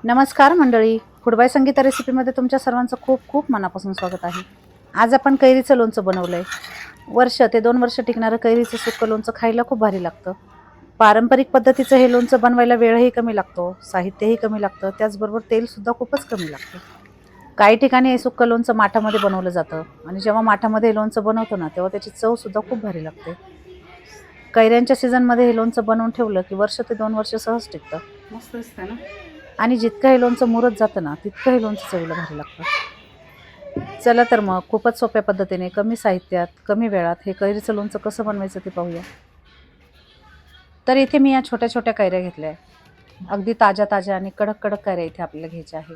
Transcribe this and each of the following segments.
नमस्कार मंडळी, फूडबाय संगीता रेसिपीमध्ये तुमच्या सर्वांचं खूप खूप मनापासून स्वागत आहे. आज आपण कैरीचं लोणचं बनवलंय. 1 ते 2 वर्ष टिकणारं कैरीचं सुक्कं लोणचं खायला खूप भारी लागतं. पारंपरिक पद्धतीचं हे लोणचं बनवायला वेळही कमी लागतो, साहित्यही कमी लागतं, त्याचबरोबर तेलसुद्धा खूपच कमी लागतं. काही ठिकाणी हे सुक्कं लोणचं माठामध्ये बनवलं जातं आणि जेव्हा माठामध्ये हे लोणचं बनवतो ना, तेव्हा त्याची चवसुद्धा खूप भारी लागते. कैऱ्यांच्या सीझनमध्ये हे लोणचं बनवून ठेवलं की 1 ते 2 वर्ष सहज टिकतं. मस्त असतं ना. आणि जितकं हे लोणचं मुरत जातं ना, तितकं हे लोणचं चवीला भारी लागतं. चला तर मग खूपच सोप्या पद्धतीने, कमी साहित्यात, कमी वेळात हे कैरीचं लोणचं कसं बनवायचं ते पाहूया. तर इथे मी या छोट्या-छोट्या कैऱ्या घेतल्या आहे. अगदी ताज्या-ताज्या आणि कडक-कडक कैऱ्या इथे आपल्याला घ्यायच्या आहे.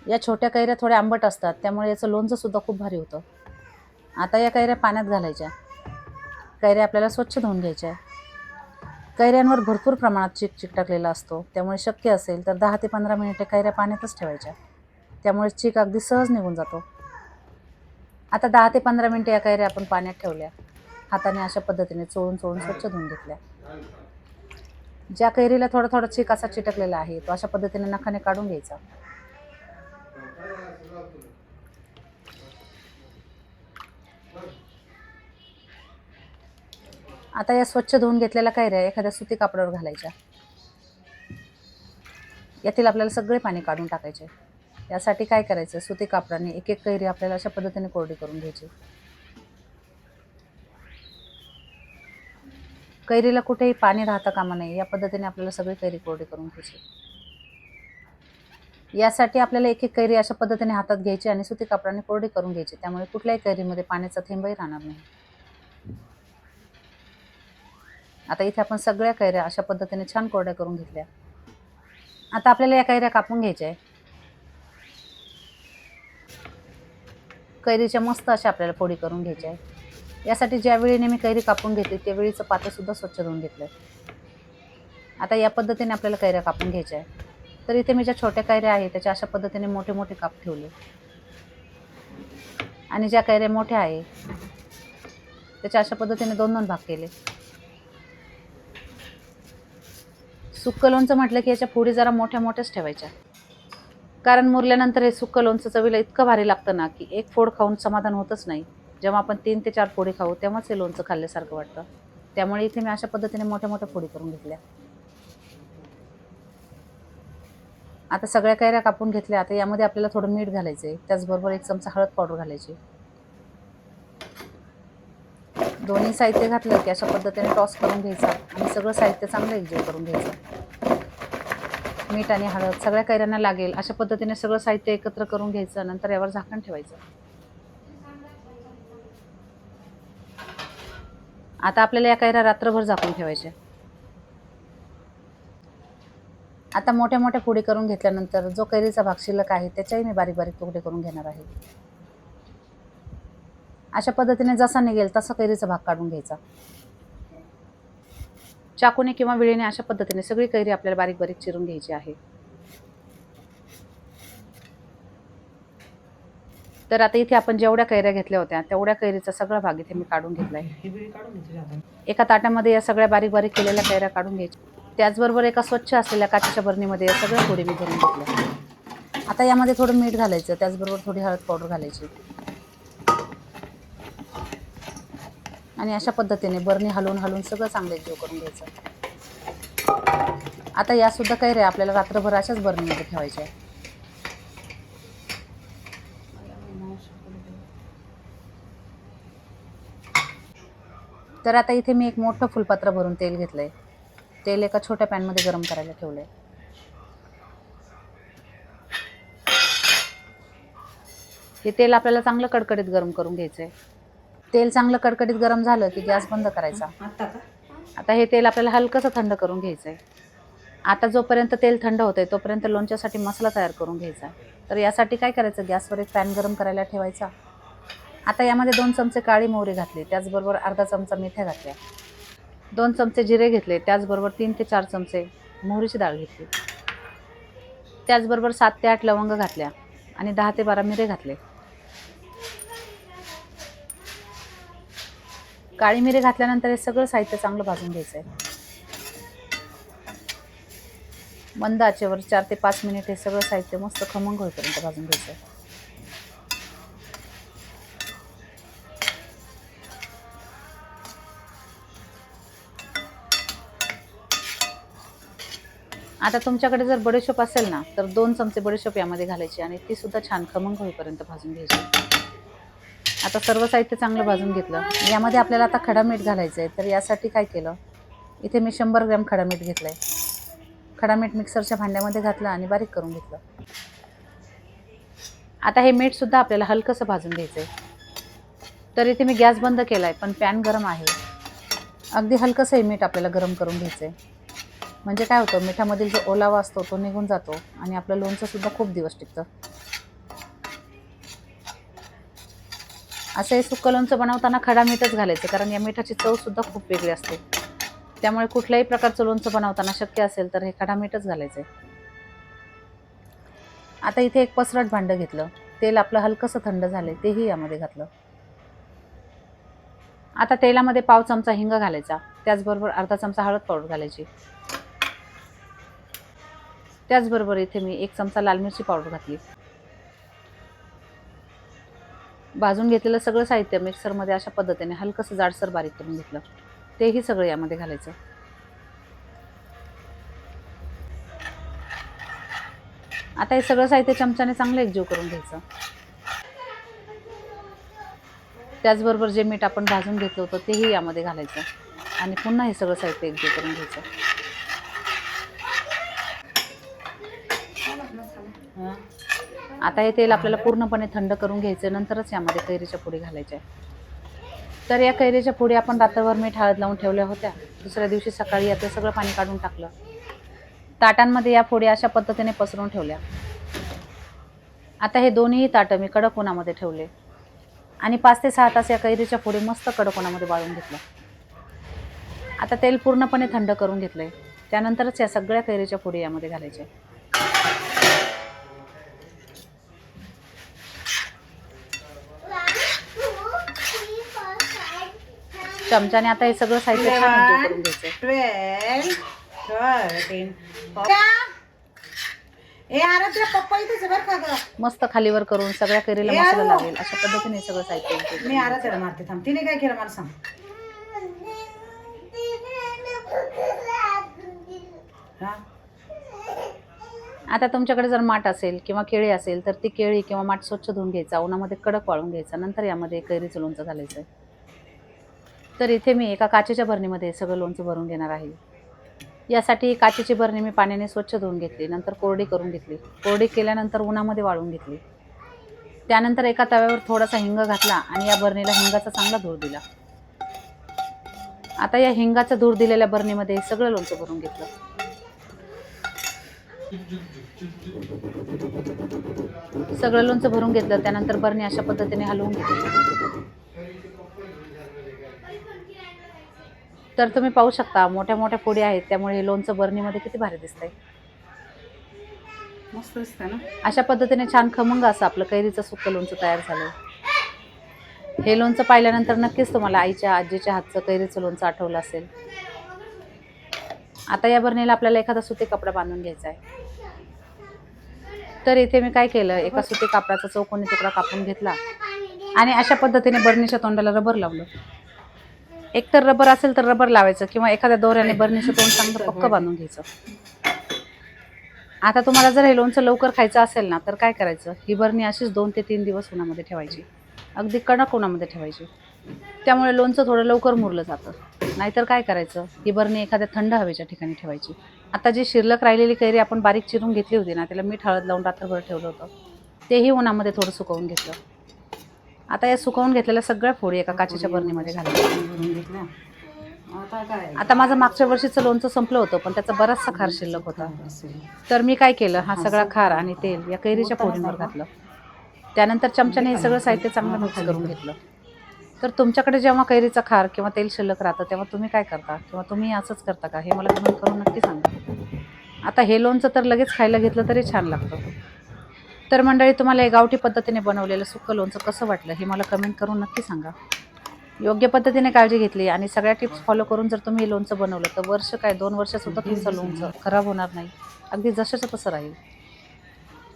या छोट्या कैऱ्या थोड्या आंबट असतात, त्यामुळे याचं लोणचं सुद्धा खूप भारी होतं. आता या कैऱ्या पाण्यात घालायच्या. कैऱ्या आपल्याला स्वच्छ धुवून घ्यायच्या. कैऱ्यांवर भरपूर प्रमाणात चीक चिकटलेला असतो, त्यामुळे शक्य असेल तर 10 ते 15 मिनिटे कैऱ्या पाण्यातच ठेवायच्या. त्यामुळे चीक अगदी सहज निघून जातो. आता 10 ते 15 मिनिटे या कैऱ्या आपण पाण्यात ठेवल्या. हाताने अशा पद्धतीने चोळून स्वच्छ धुवून घेतल्या. ज्या कैरीला थोडा थोडा चीक असा चिटकलेला आहे, तो अशा पद्धतीने नखाने काढून घ्यायचा. आता या स्वच्छ धुवून घेतलेल्या कैऱ्या एखाद्या सुती कापडावर घालायच्या. यातील आपल्याला सगळे पाणी काढून टाकायचे. यासाठी काय करायचं, सुती कापडाने एक एक कैरी आपल्याला अशा पद्धतीने कोरडी करून घ्यायची. कैरीला कुठेही पाणी राहता कामा नये, या पद्धतीने आपल्याला सगळी कैरी कोरडी करून घ्यायची. यासाठी आपल्याला एक एक कैरी अशा पद्धतीने हातात घ्यायची आणि सुती कापडाने कोरडी करून घ्यायची. त्यामुळे कुठल्याही कैरीमध्ये पाण्याचा थेंबही राहणार नाही. आता इथे आपण सगळ्या कैऱ्या अशा पद्धतीने छान कोरड्या करून घेतल्या. आता आपल्याला या कैऱ्या कापून घ्यायच्या आहे. कैरीच्या मस्त अशा आपल्याला फोडी करून घ्यायच्या आहे. यासाठी ज्या वेळेने मी कैरी कापून घेतली त्यावेळीचं पातेसुद्धा स्वच्छ धुवून घेतलं. आता या पद्धतीने आपल्याला कैऱ्या कापून घ्यायच्या आहे. तर इथे मी ज्या छोट्या कैऱ्या आहेत त्याच्या अशा पद्धतीने मोठे मोठे काप ठेवले आणि ज्या कैऱ्या मोठ्या आहे त्याच्या अशा पद्धतीने 2-2 भाग केले. सुक्कं लोणचं म्हटलं की याच्या फोडी जरा मोठ्या मोठ्याच ठेवायच्या, कारण मुरल्यानंतर हे सुक्कं लोणचं चवीला इतकं भारी लागतं ना की एक फोड खाऊन समाधान होतच नाही. जेव्हा आपण 3 ते 4 फोडी खाऊ तेव्हाच हे लोणचं खाल्ल्यासारखं वाटतं. त्यामुळे इथे मी अशा पद्धतीने मोठ्या मोठ्या फोडी करून घेतल्या. आता सगळ्या कैऱ्या कापून घेतल्या. आता यामध्ये आपल्याला थोडं मीठ घालायचं आहे, त्याचबरोबर 1 चमचा हळद पावडर घालायची. दोन्ही साहित्य घातलं की अशा पद्धतीने टॉस करून घ्यायचा आणि सगळं साहित्य चांगलं एकजीव करून घ्यायचं. मीठ आणि हळद सगळ्या कैऱ्यांना लागेल अशा पद्धतीने सगळं साहित्य एकत्र करून घ्यायचं. नंतर यावर झाकण ठेवायचं. आता आपल्याला या कैऱ्या रात्रभर झाकून ठेवायच्या. आता मोठ्या मोठ्या फोडी करून घेतल्यानंतर जो कैरीचा भाग शिल्लक आहे त्याच्याही मी बारीक बारीक तुकडे करून घेणार आहे. अशा पद्धतीने जसा निघेल तसा कैरीचा भाग काढून घ्यायचा. चाकूने किंवा विळीने अशा पद्धतीने सगळी कैरी आपल्याला बारीक बारीक चिरून घ्यायची आहे. तर आता इथे आपण जेवढ्या कैऱ्या घेतल्या होत्या तेवढ्या कैरीचा सगळा भाग इथे मी काढून घेतलाय. एका ताटामध्ये या सगळ्या बारीक बारीक केलेल्या कैऱ्या काढून घ्यायच्या. त्याचबरोबर एका स्वच्छ असलेल्या काचेच्या बरणीमध्ये या सगळ्या फोडी मी भरून घेतल्या. आता यामध्ये थोडं मीठ घालायचं, त्याचबरोबर थोडी हळद पावडर घालायची आणि अशा पद्धतीने बरणी हलवून हलवून सगळं चांगलं एकजीव करून घ्यायचं. आता या सुद्धा कैऱ्या आपल्याला रात्रभर अशाच बरणीमध्ये ठेवायच्या. तर आता इथे मी एक मोठं फुलपात्र भरून तेल घेतलंय. तेल एका छोट्या पॅनमध्ये गरम करायला ठेवलंय. हे तेल आपल्याला चांगलं कडकडीत गरम करून घ्यायचंय. तेल चांगलं कडकडीत गरम झालं की गॅस बंद करायचा. आता हे तेल आपल्याला हलकंसं थंड करून घ्यायचंय. आता जोपर्यंत तेल थंड होतंय तोपर्यंत लोणच्यासाठी मसाला तयार करून घ्यायचा. तर यासाठी काय करायचं, गॅसवर एक पॅन गरम करायला ठेवायचा. आता यामध्ये 2 चमचे काळी मोहरी घातली, त्याचबरोबर अर्धा चमचा मेथ्या घातल्या. 2 चमचे जिरे घेतले, त्याचबरोबर 3 ते 4 चमचे मोहरीची डाळ घेतली. त्याचबरोबर 7 ते 8 लवंग घातल्या आणि 10 ते 12 मिरे घातले. काळी मिरी घातल्यानंतर हे सगळं साहित्य चांगलं भाजून घ्यायचंय. मंद आचेवर 4 ते 5 मिनिट हे सगळं साहित्य मस्त खमंग होईपर्यंत भाजून घ्यायचं आहे. आता तुमच्याकडे जर बडीशोप असेल ना तर 2 चमचे बडीशोप यामध्ये घालायची आणि ती सुद्धा छान खमंग होईपर्यंत भाजून घ्यायची. आता सर्व साहित्य चांगलं भाजून घेतलं. यामध्ये आपल्याला आता खडा मीठ घालायचं आहे. तर यासाठी काय केलं, इथे मी 100 ग्रॅम खडा मीठ घेतलं आहे. खडा मीठ मिक्सरच्या भांड्यामध्ये घातलं आणि बारीक करून घेतलं. आता हे मीठसुद्धा आपल्याला हलकंसं भाजून घ्यायचं आहे. तर इथे मी गॅस बंद केला आहे, पण पॅन गरम आहे. अगदी हलकंसं हे मीठ आपल्याला गरम करून घ्यायचं आहे. म्हणजे काय होतं, मिठामधील जो ओलावा असतो तो निघून जातो आणि आपलं लोणचंसुद्धा खूप दिवस टिकतं. असं हे सुक्कं लोणचं बनवताना खडा मीठच घालायचं, कारण या मिठाची चवसुद्धा खूप वेगळी असते. त्यामुळे कुठल्याही प्रकारचं लोणचं बनवताना शक्य असेल तर हे खडा मीठच घालायचं आहे. आता इथे एक पसरट भांडं घेतलं. तेल आपलं हलकंसं थंड झालं, तेही यामध्ये घातलं. आता तेलामध्ये पाव चमचा हिंग घालायचा. त्याचबरोबर अर्धा चमचा हळद पावडर घालायची. त्याचबरोबर इथे मी 1 चमचा लाल मिरची पावडर घातली. भाजून घेतलेलं सगळं साहित्य मिक्सरमध्ये अशा पद्धतीने हलकंसं जाडसर बारीक करून घेतलं. तेही सगळं यामध्ये घालायचं. आता हे सगळं साहित्य चमच्याने चांगलं एकजीव करून घ्यायचं. त्याचबरोबर जे मीठ आपण भाजून घेतलं होतं तेही यामध्ये घालायचं आणि पुन्हा हे सगळं साहित्य एकजीव करून घ्यायचं. आता हे तेल आपल्याला पूर्णपणे थंड करून घ्यायचं, नंतरच यामध्ये कैरीच्या फोडी घालायच्या. तर या कैरीच्या फोडी आपण रात्रभर मीठ हळद लावून ठेवल्या होत्या. दुसऱ्या दिवशी सकाळी यातलं सगळं पाणी काढून टाकलं. ताटांमध्ये या फोडी अशा पद्धतीने पसरून ठेवल्या. आता हे दोन्ही ताटं मी कडक उन्हामध्ये ठेवले आणि 5 ते 6 तास या कैरीच्या फोडी मस्त कडक उन्हामध्ये वाळून घेतल्या. आता तेल पूर्णपणे थंड करून घेतलंय. त्यानंतरच या सगळ्या कैरीच्या फोडी यामध्ये घालायच्या. चमच्याने आता हे सगळं साहित्य छान एकजीव करून घ्यायचं. 12 मस्त खालीवर करून सगळ्या कैरीला मसाला लागेल अशा पद्धतीने सगळं साहित्य. मी आराध्याला मारते, थांब. तिने काय केलं मला सांग. आता तुमच्याकडे जर माठ असेल किंवा केळी असेल तर ती केळी किंवा माठ स्वच्छ धुवून घ्यायचा, उन्हामध्ये कडक वाळून घ्यायचा, नंतर यामध्ये कैरीचं लोणचं घालायचं आहे. तर इथे मी एका काचेच्या बरणीमध्ये सगळं लोणचं भरून घेणार आहे. यासाठी काचेची बरणी मी पाण्याने स्वच्छ धुवून घेतली, नंतर कोरडी करून घेतली. कोरडी केल्यानंतर उन्हामध्ये वाळून घेतली. त्यानंतर एका तव्यावर थोडासा हिंग घातला आणि या बरणीला हिंगाचा चांगला धूर दिला. आता या हिंगाचा धूर दिलेल्या बरणीमध्ये सगळं लोणचं भरून घेतलं. सगळं लोणचं भरून घेतलं. त्यानंतर बरणी अशा पद्धतीने हलवून घेतली. तर तुम्ही पाहू शकता मोठ्या मोठ्या फोडी आहेत, त्यामुळे हे लोणचं बरणीमध्ये किती भारी दिसतंय. मस्त दिसतं ना. अशा पद्धतीने छान खमंग असं आपलं कैरीचं सुक्कं लोणचं तयार झालं. हे लोणचं पाहिल्यानंतर नक्कीच तुम्हाला आईच्या आजीच्या हातचं कैरीचं लोणचं आठवलं असेल. आता या बरणीला आपल्याला एखादा सुती कपडा बांधून घ्यायचा आहे. तर इथे मी काय केलं, एका सुती कापडाचा चौकोनी तुकडा कापून घेतला आणि अशा पद्धतीने बरणीच्या तोंडाला रबर लावलं. एकतर रबर असेल तर रबर लावायचं किंवा एखाद्या दोऱ्याने बरणीचं तोंड चांगलं पक्क बांधून घ्यायचं. आता तुम्हाला जर हे लोणचं लवकर खायचं असेल ना तर काय करायचं, ही बरणी अशीच 2 ते 3 दिवस उन्हामध्ये ठेवायची. अगदी कडक उन्हामध्ये ठेवायची. त्यामुळे लोणचं थोडं लवकर मुरलं जातं. नाहीतर काय करायचं, ही बरणी एखाद्या थंड हवेच्या ठिकाणी ठेवायची. आता जी शिल्लक राहिलेली कैरी आपण बारीक चिरून घेतली होती ना, त्याला मीठ हळद लावून रात्रभर ठेवलं होतं. तेही उन्हामध्ये थोडं सुकवून घेतलं. आता या सुकवून घेतलेल्या सगळ्या फोडी एका काचेच्या बरणीमध्ये घालायच्या. आता माझं मागच्या वर्षीचं लोणचं संपलं होतं, पण त्याचा बराचसा खार शिल्लक होता. तर मी काय केलं, हा सगळा खार आणि तेल या कैरीच्या फोडींवर घातलं. त्यानंतर चमच्याने हे सगळं साहित्य चांगलं मिक्स करून घेतलं. तर तुमच्याकडे जेव्हा कैरीचा खार किंवा तेल शिल्लक राहतं तेव्हा तुम्ही काय करता किंवा तुम्ही असंच करता का, हे मला कमेंट करून नक्की सांगा. आता हे लोणचं तर लगेच खायला घेतलं तरी छान लागतं. तर मंडळी, तुम्हाला हे गावठी पद्धतीने बनवलेलं सुक्कं लोणचं कसं वाटलं हे मला कमेंट करून नक्की सांगा. योग्य पद्धतीने काळजी घेतली आणि सगळ्या टिप्स फॉलो करून जर तुम्ही हे लोणचं बनवलं तर वर्ष काय 2 वर्षात तुमचं लोणचं खराब होणार नाही. अगदी जसंच्या तसं राहील.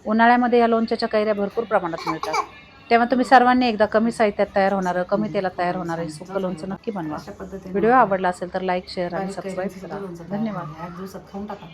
उन्हाळ्यामध्ये या लोणच्याच्या कैऱ्या भरपूर प्रमाणात मिळतात. तेव्हा तुम्ही सर्वांनी एकदा कमी साहित्यात तयार होणारं, कमी तेलात तयार होणारं हे सुकं लोणचं नक्की बनवा. अशा पद्धतीने व्हिडिओ आवडला असेल तर लाईक, शेअर आणि बारीक सबस्क्राईब कैरीचं करा. लोणचं तयार धन्यवाद. झालं. 8 दिवसात खाऊन टाका.